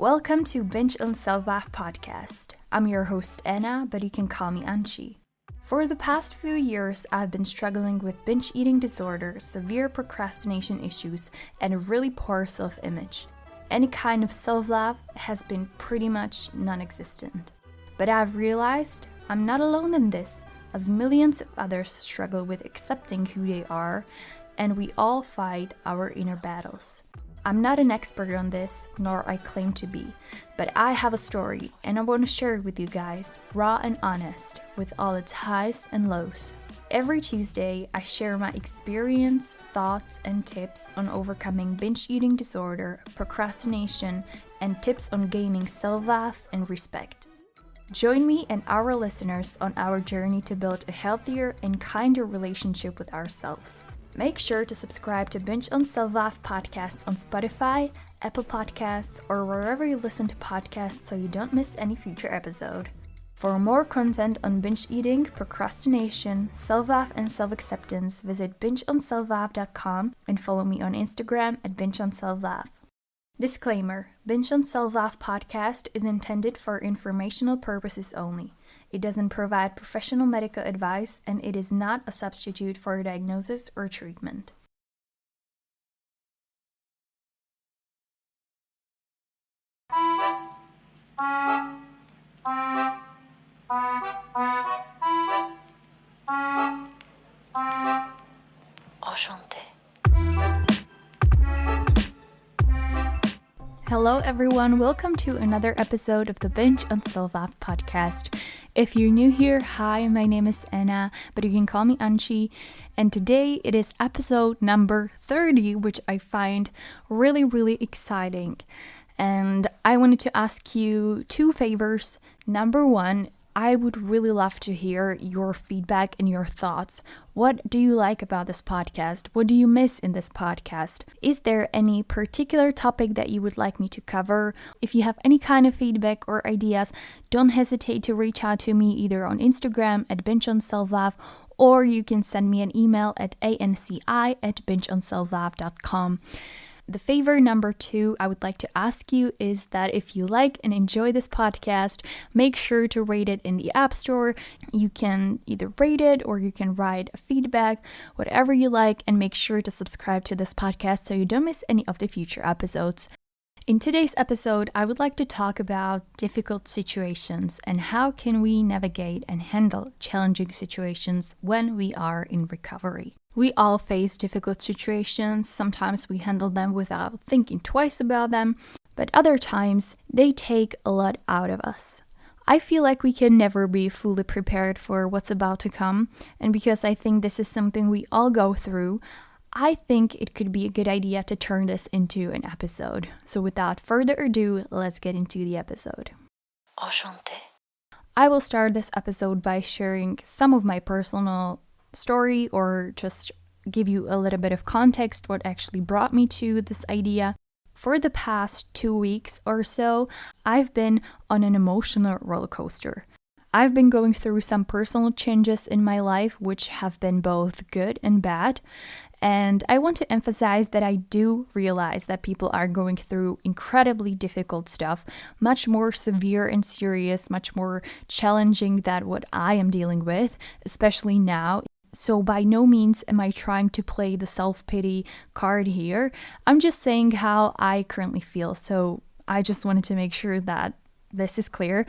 Welcome to Binge on Self-Love podcast. I'm your host Anna, but you can call me Anchi. For the past few years, I've been struggling with binge eating disorder, severe procrastination issues, and a really poor self-image. Any kind of self-love has been pretty much non-existent. But I've realized I'm not alone in this, as millions of others struggle with accepting who they are, and we all fight our inner battles. I'm not an expert on this, nor I claim to be, but I have a story and I want to share it with you guys, raw and honest, with all its highs and lows. Every Tuesday, I share my experience, thoughts, and tips on overcoming binge eating disorder, procrastination, and tips on gaining self-love and respect. Join me and our listeners on our journey to build a healthier and kinder relationship with ourselves. Make sure to subscribe to Binge on Self-Love podcast on Spotify, Apple Podcasts, or wherever you listen to podcasts so you don't miss any future episode. For more content on binge eating, procrastination, self-love, and self-acceptance, visit bingeonselflove.com and follow me on Instagram at bingeonselflove. Disclaimer: Binge on Self-Love podcast is intended for informational purposes only. It doesn't provide professional medical advice, and it is not a substitute for a diagnosis or treatment. Hello everyone, welcome to another episode of the Binge on Self-Love podcast. If you're new here, hi, my name is Anna, but you can call me Anchi, and today it is episode number 30, which I find really exciting. And I wanted to ask you two favors. Number one, I would really love to hear your feedback and your thoughts. What do you like about this podcast? What do you miss in this podcast? Is there any particular topic that you would like me to cover? If you have any kind of feedback or ideas, don't hesitate to reach out to me either on Instagram at bingeonselflove, or you can send me an email at anci@bingeonselflove.com. The favor number two I would like to ask you is that if you like and enjoy this podcast, make sure to rate it in the App Store. You can either rate it or you can write a feedback, whatever you like, and make sure to subscribe to this podcast so you don't miss any of the future episodes. In today's episode, I would like to talk about difficult situations and how can we navigate and handle challenging situations when we are in recovery. We all face difficult situations. Sometimes we handle them without thinking twice about them, but other times they take a lot out of us. I feel like we can never be fully prepared for what's about to come, and because I think this is something we all go through, I think it could be a good idea to turn this into an episode. So without further ado, let's get into the episode. Enchanté. I will start this episode by sharing some of my personal story, or just give you a little bit of context what actually brought me to this idea. For the past 2 weeks or so, I've been on an emotional roller coaster. I've been going through some personal changes in my life which have been both good and bad. And I want to emphasize that I do realize that people are going through incredibly difficult stuff, much more severe and serious, much more challenging than what I am dealing with, especially now. So by no means am I trying to play the self-pity card here. I'm just saying how I currently feel. So I just wanted to make sure that this is clear.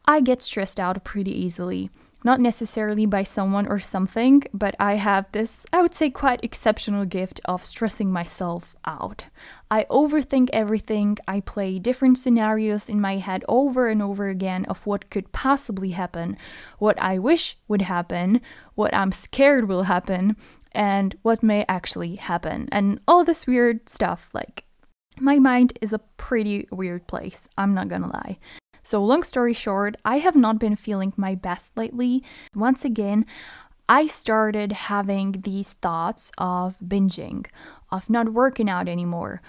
I get stressed out pretty easily. Not necessarily by someone or something, but I have this, I would say, quite exceptional gift of stressing myself out. I overthink everything. I play different scenarios in my head over and over again of what could possibly happen, what I wish would happen, what I'm scared will happen, and what may actually happen. And all this weird stuff. Like, my mind is a pretty weird place, I'm not gonna lie. So long story short, I have not been feeling my best lately. Once again, I started having these thoughts of binging, of not working out anymore,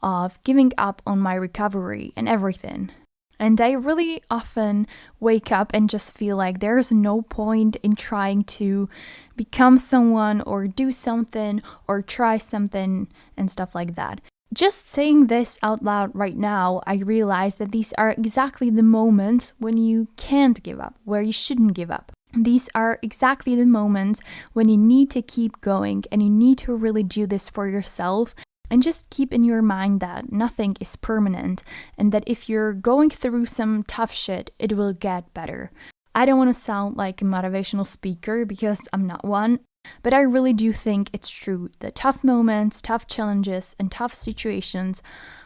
of giving up on my recovery and everything. And I really often wake up and just feel like there's no point in trying to become someone or do something or try something and stuff like that. Just saying this out loud right now, I realize that these are exactly the moments when you can't give up, where you shouldn't give up. These are exactly the moments when you need to keep going and you need to really do this for yourself. And just keep in your mind that nothing is permanent and that if you're going through some tough shit, it will get better. I don't want to sound like a motivational speaker because I'm not one. But I really do think it's true. The tough moments, tough challenges, and tough situations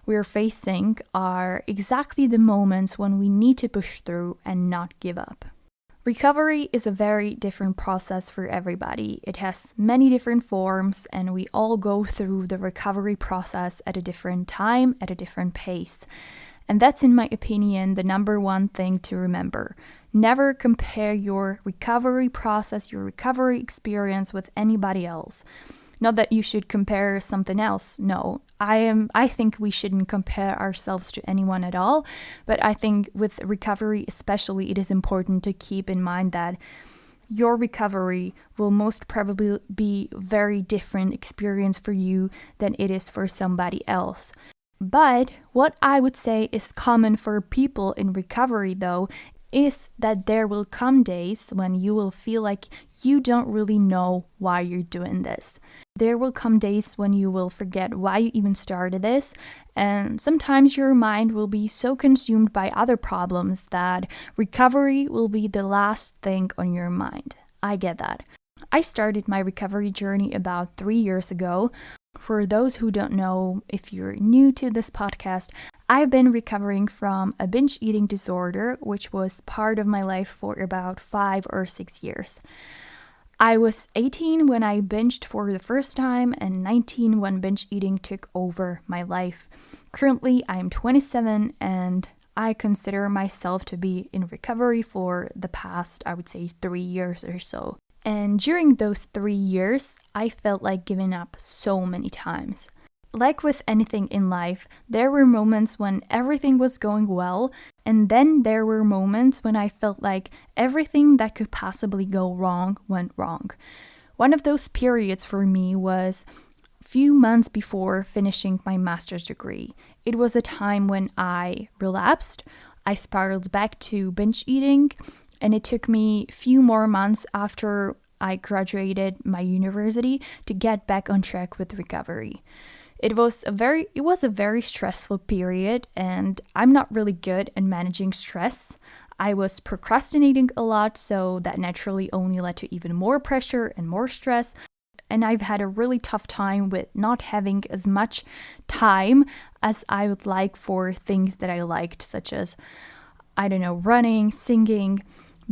we're facing are exactly the moments when we need to push through and not give up. Recovery is a very different process for everybody. It has many different forms, and we all go through the recovery process at a different time, at a different pace. And that's, in my opinion, the number one thing to remember. Never compare your recovery process, your recovery experience with anybody else. Not that you should compare something else. No, I think we shouldn't compare ourselves to anyone at all. But I think with recovery especially, it is important to keep in mind that your recovery will most probably be a very different experience for you than it is for somebody else. But what I would say is common for people in recovery, though, is that there will come days when you will feel like you don't really know why you're doing this. There will come days when you will forget why you even started this, and sometimes your mind will be so consumed by other problems that recovery will be the last thing on your mind. I get that. I started my recovery journey about 3 years ago. For those who don't know, if you're new to this podcast, I've been recovering from a binge eating disorder, which was part of my life for about 5 or 6 years. I was 18 when I binged for the first time and 19 when binge eating took over my life. Currently, I'm 27 and I consider myself to be in recovery for the past, I would say, 3 years or so. And during those 3 years, I felt like giving up so many times. Like with anything in life, there were moments when everything was going well, and then there were moments when I felt like everything that could possibly go wrong went wrong. One of those periods for me was a few months before finishing my master's degree. It was a time when I relapsed, I spiraled back to binge eating, and it took me a few more months after I graduated my university to get back on track with recovery. It was a very stressful period, and I'm not really good at managing stress. I was procrastinating a lot, so that naturally only led to even more pressure and more stress. And I've had a really tough time with not having as much time as I would like for things that I liked, such as, running, singing,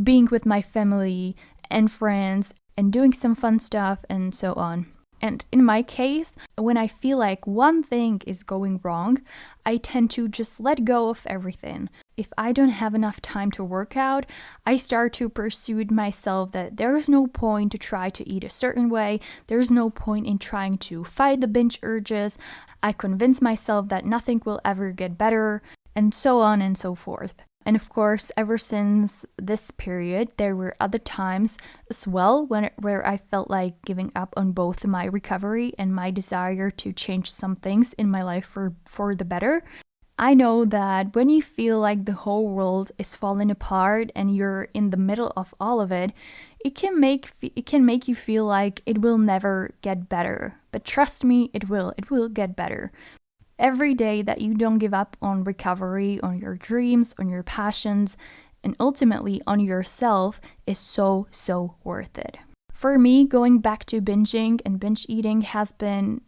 being with my family and friends, and doing some fun stuff, and so on. And in my case, when I feel like one thing is going wrong, I tend to just let go of everything. If I don't have enough time to work out, I start to persuade myself that there's no point to try to eat a certain way, there's no point in trying to fight the binge urges. I convince myself that nothing will ever get better, and so on and so forth. And of course, ever since this period, there were other times as well where I felt like giving up on both my recovery and my desire to change some things in my life for the better. I know that when you feel like the whole world is falling apart and you're in the middle of all of it, it can make you feel like it will never get better. But trust me, it will get better. Every day that you don't give up on recovery, on your dreams, on your passions, and ultimately on yourself is so worth it. For me, going back to binging and binge eating has been,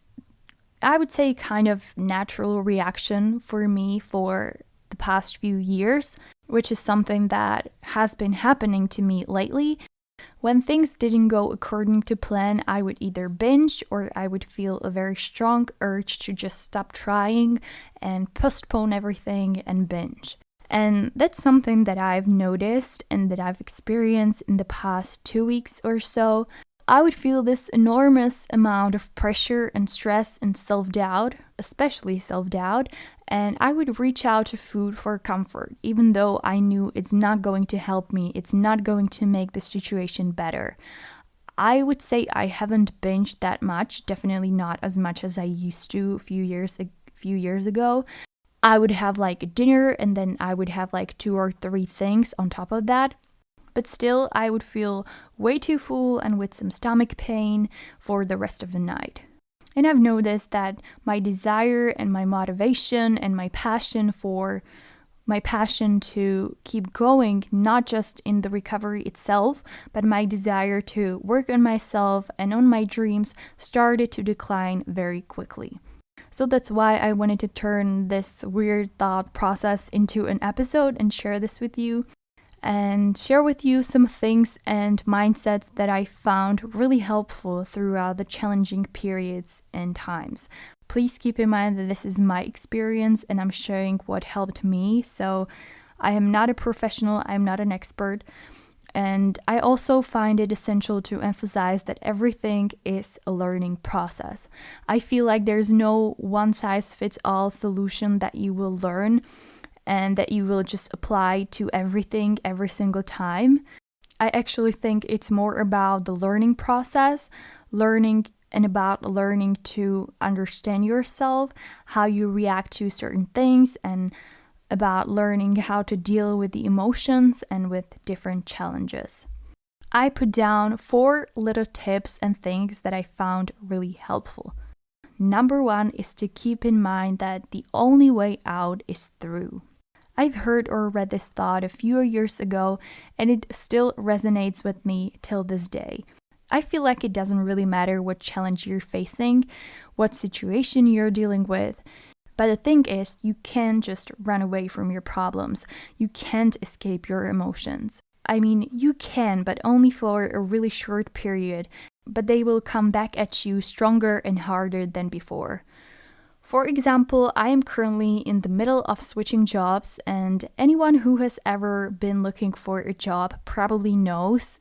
I would say, kind of natural reaction for me for the past few years, which is something that has been happening to me lately. When things didn't go according to plan, I would either binge or I would feel a very strong urge to just stop trying and postpone everything and binge. And that's something that I've noticed and that I've experienced in the past 2 weeks or so. I would feel this enormous amount of pressure and stress and self-doubt, especially self-doubt, and I would reach out to food for comfort, even though I knew it's not going to help me, it's not going to make the situation better. I would say I haven't binged that much, definitely not as much as I used to a few few years ago, I would have like a dinner and then I would have like 2 or 3 things on top of that. But still, I would feel way too full and with some stomach pain for the rest of the night. And I've noticed that my desire and my motivation and my passion to keep going, not just in the recovery itself, but my desire to work on myself and on my dreams started to decline very quickly. So that's why I wanted to turn this weird thought process into an episode and share this with you. And share with you some things and mindsets that I found really helpful throughout the challenging periods and times. Please keep in mind that this is my experience and I'm sharing what helped me. So I am not a professional, I'm not an expert. And I also find it essential to emphasize that everything is a learning process. I feel like there's no one-size-fits-all solution that you will learn and that you will just apply to everything every single time. I actually think it's more about the learning process, learning to understand yourself, how you react to certain things, and about learning how to deal with the emotions and with different challenges. I put down 4 little tips and things that I found really helpful. Number 1 is to keep in mind that the only way out is through. I've heard or read this thought a few years ago, and it still resonates with me till this day. I feel like it doesn't really matter what challenge you're facing, what situation you're dealing with, but the thing is, you can't just run away from your problems. You can't escape your emotions. I mean, you can, but only for a really short period, but they will come back at you stronger and harder than before. For example, I am currently in the middle of switching jobs, and anyone who has ever been looking for a job probably knows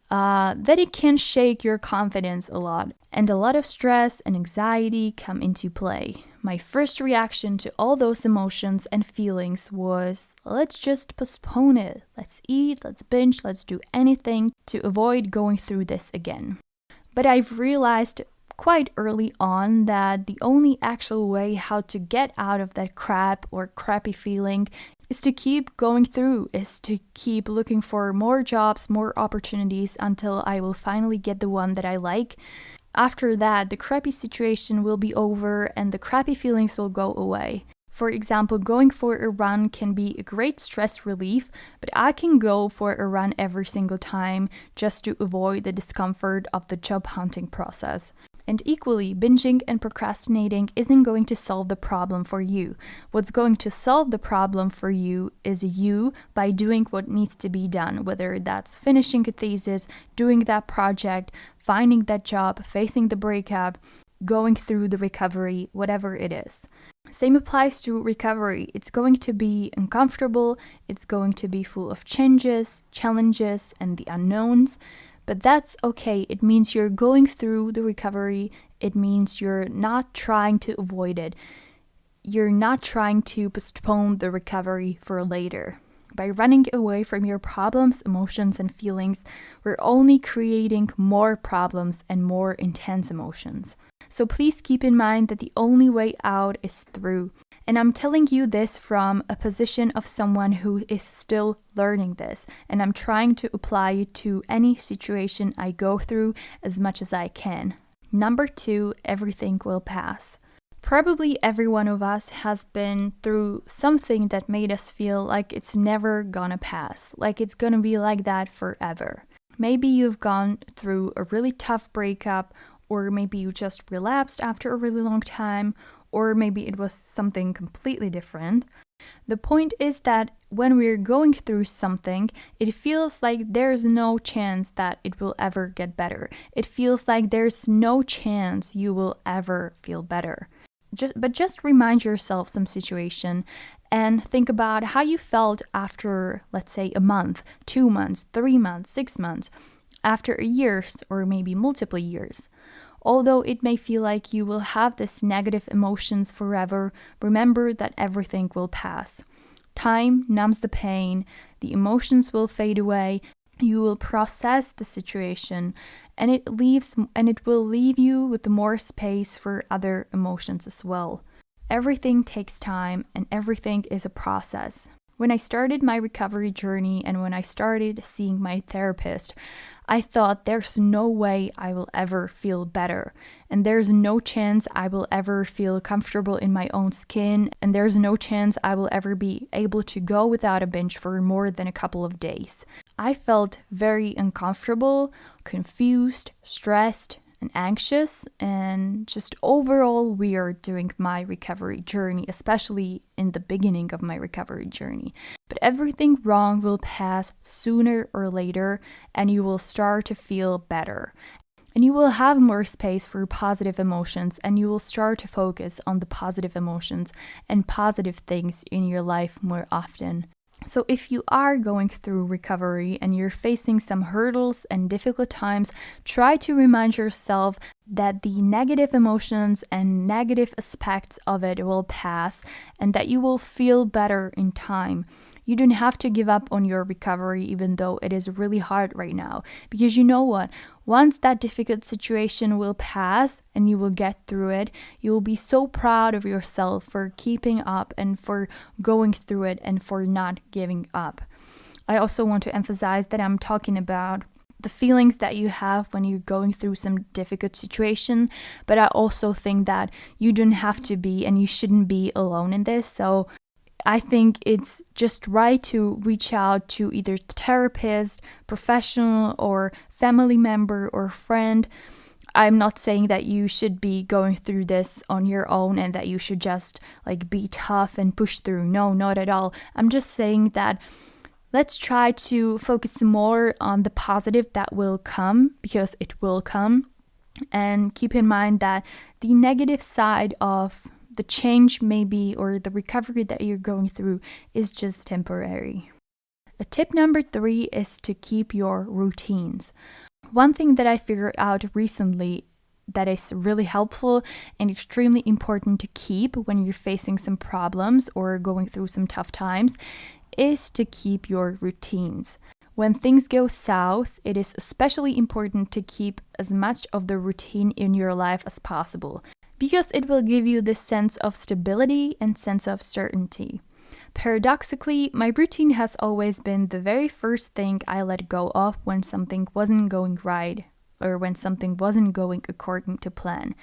that it can shake your confidence a lot, and a lot of stress and anxiety come into play. My first reaction to all those emotions and feelings was, let's just postpone it. Let's eat, let's binge, let's do anything to avoid going through this again. But I've realized quite early on that the only actual way how to get out of that crap or crappy feeling is to keep going through, is to keep looking for more jobs, more opportunities until I will finally get the one that I like. After that, the crappy situation will be over and the crappy feelings will go away. For example, going for a run can be a great stress relief, but I can go for a run every single time just to avoid the discomfort of the job hunting process. And equally, binging and procrastinating isn't going to solve the problem for you. What's going to solve the problem for you is you by doing what needs to be done, whether that's finishing a thesis, doing that project, finding that job, facing the breakup, going through the recovery, whatever it is. Same applies to recovery. It's going to be uncomfortable, it's going to be full of changes, challenges, and the unknowns. But that's okay. It means you're going through the recovery. It means you're not trying to avoid it. You're not trying to postpone the recovery for later. By running away from your problems, emotions, and feelings, we're only creating more problems and more intense emotions. So please keep in mind that the only way out is through. And I'm telling you this from a position of someone who is still learning this, and I'm trying to apply it to any situation I go through as much as I can. Number 2, everything will pass. Probably every one of us has been through something that made us feel like it's never gonna pass, like it's gonna be like that forever. Maybe you've gone through a really tough breakup, or maybe you just relapsed after a really long time, or maybe it was something completely different. The point is that when we're going through something, it feels like there's no chance that it will ever get better. It feels like there's no chance you will ever feel better. Just remind yourself some situation and think about how you felt after, let's say, a month, 2 months, 3 months, 6 months, after a year or maybe multiple years. Although it may feel like you will have this negative emotions forever, remember that everything will pass. Time numbs the pain, the emotions will fade away, you will process the situation, and it will leave you with more space for other emotions as well. Everything takes time and everything is a process. When I started my recovery journey and when I started seeing my therapist, I thought there's no way I will ever feel better. And there's no chance I will ever feel comfortable in my own skin. And there's no chance I will ever be able to go without a binge for more than a couple of days. I felt very uncomfortable, confused, stressed, and anxious, and just overall weird during my recovery journey, especially in the beginning of my recovery journey. But everything wrong will pass sooner or later, and you will start to feel better. And you will have more space for positive emotions, and you will start to focus on the positive emotions and positive things in your life more often. So if you are going through recovery and you're facing some hurdles and difficult times, try to remind yourself that the negative emotions and negative aspects of it will pass and that you will feel better in time. You don't have to give up on your recovery even though it is really hard right now. Because you know what? Once that difficult situation will pass and you will get through it, you will be so proud of yourself for keeping up and for going through it and for not giving up. I also want to emphasize that I'm talking about the feelings that you have when you're going through some difficult situation, but I also think that you don't have to be and you shouldn't be alone in this. So I think it's just right to reach out to either therapist, professional, or family member or friend. I'm not saying that you should be going through this on your own and that you should just be tough and push through. No, not at all. I'm just saying that let's try to focus more on the positive that will come, because it will come. And keep in mind that the negative side of the change maybe or the recovery that you're going through is just temporary. Tip number 3 is to keep your routines. One thing that I figured out recently that is really helpful and extremely important to keep when you're facing some problems or going through some tough times is to keep your routines. When things go south, it is especially important to keep as much of the routine in your life as possible, because it will give you this sense of stability and sense of certainty. Paradoxically, my routine has always been the very first thing I let go of when something wasn't going right or when something wasn't going according to plan.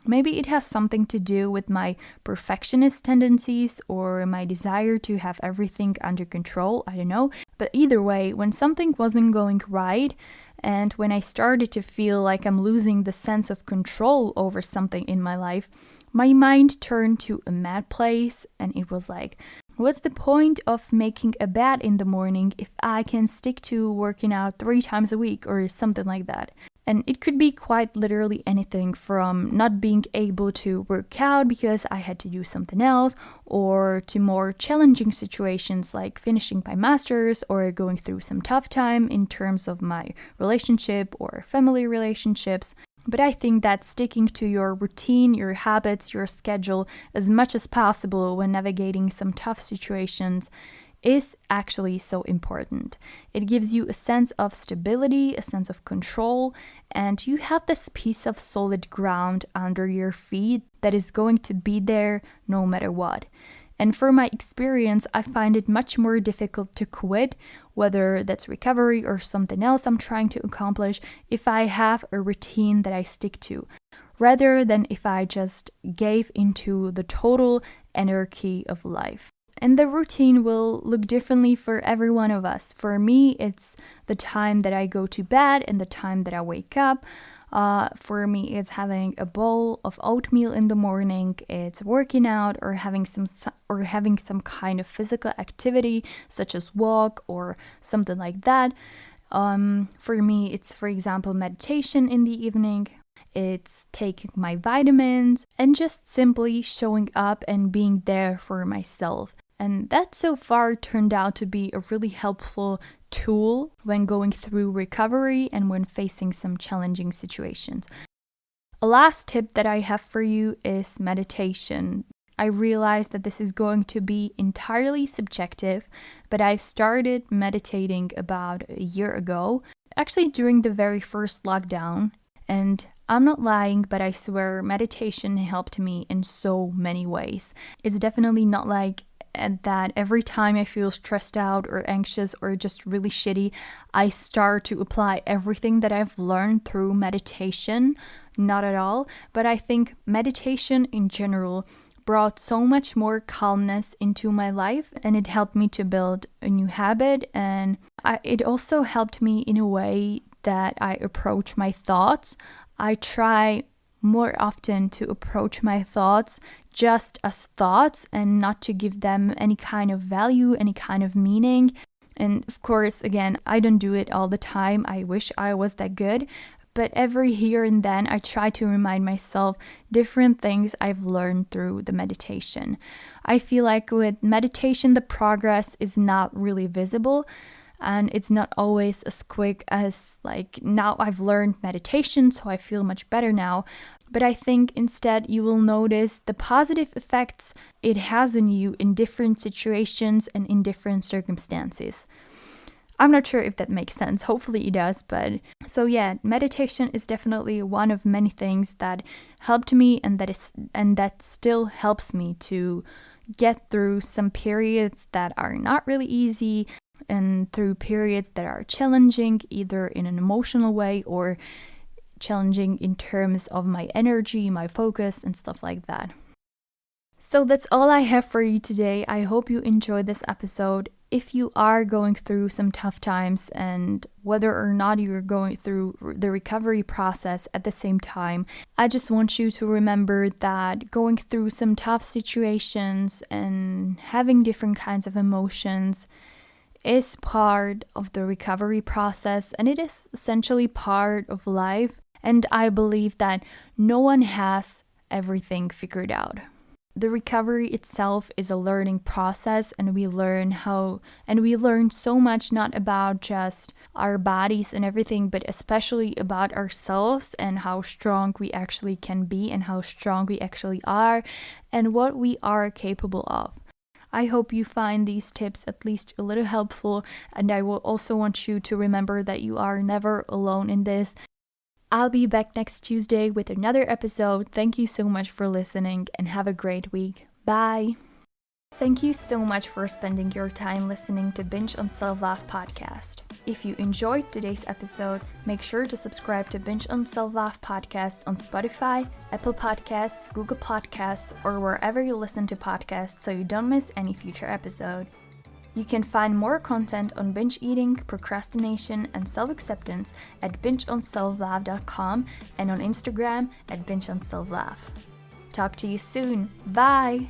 Maybe it has something to do with my perfectionist tendencies or my desire to have everything under control, I don't know. But either way, when something wasn't going right, and when I started to feel like I'm losing the sense of control over something in my life, my mind turned to a mad place, and it was like, what's the point of making a bed in the morning if I can stick to working out 3 times a week or something like that? And it could be quite literally anything from not being able to work out because I had to do something else, or to more challenging situations like finishing my master's or going through some tough time in terms of my relationship or family relationships. But I think that sticking to your routine, your habits, your schedule as much as possible when navigating some tough situations is actually so important. It gives you a sense of stability, a sense of control, and you have this piece of solid ground under your feet that is going to be there no matter what. And from my experience, I find it much more difficult to quit, whether that's recovery or something else I'm trying to accomplish, if I have a routine that I stick to, rather than if I just gave into the total anarchy of life. And the routine will look differently for every one of us. For me, it's the time that I go to bed and the time that I wake up. For me, it's having a bowl of oatmeal in the morning. It's working out or having some kind of physical activity, such as walk or something like that. For me, it's, for example, meditation in the evening. It's taking my vitamins and just simply showing up and being there for myself. And that so far turned out to be a really helpful tool when going through recovery and when facing some challenging situations. A last tip that I have for you is meditation. I realize that this is going to be entirely subjective, but I've started meditating about a year ago, actually during the very first lockdown. And I'm not lying, but I swear meditation helped me in so many ways. It's definitely not like that every time I feel stressed out or anxious or just really shitty, I start to apply everything that I've learned through meditation. Not at all. But I think meditation in general brought so much more calmness into my life, and it helped me to build a new habit. And it also helped me in a way that I approach my thoughts. I try more often to approach my thoughts just as thoughts and not to give them any kind of value, any kind of meaning. And of course, again, I don't do it all the time. I wish I was that good. But every here and then, I try to remind myself different things I've learned through the meditation. I feel like with meditation, the progress is not really visible. And it's not always as quick as like, now I've learned meditation, so I feel much better now. But I think instead you will notice the positive effects it has on you in different situations and in different circumstances. I'm not sure if that makes sense. Hopefully it does. But so yeah, meditation is definitely one of many things that helped me and that still helps me to get through some periods that are not really easy, and through periods that are challenging, either in an emotional way or challenging in terms of my energy, my focus, and stuff like that. So that's all I have for you today. I hope you enjoyed this episode. If you are going through some tough times, and whether or not you're going through the recovery process at the same time, I just want you to remember that going through some tough situations and having different kinds of emotions is part of the recovery process, and it is essentially part of life. And I believe that no one has everything figured out. The recovery itself is a learning process, and we learn so much, not about just our bodies and everything, but especially about ourselves and how strong we actually can be and how strong we actually are and what we are capable of. I hope you find these tips at least a little helpful, and I will also want you to remember that you are never alone in this. I'll be back next Tuesday with another episode. Thank you so much for listening and have a great week. Bye! Thank you so much for spending your time listening to Binge on Self-Love podcast. If you enjoyed today's episode, make sure to subscribe to Binge on Self-Love podcast on Spotify, Apple Podcasts, Google Podcasts, or wherever you listen to podcasts so you don't miss any future episode. You can find more content on binge eating, procrastination, and self-acceptance at bingeonselflove.com and on Instagram at bingeonselflove. Talk to you soon. Bye!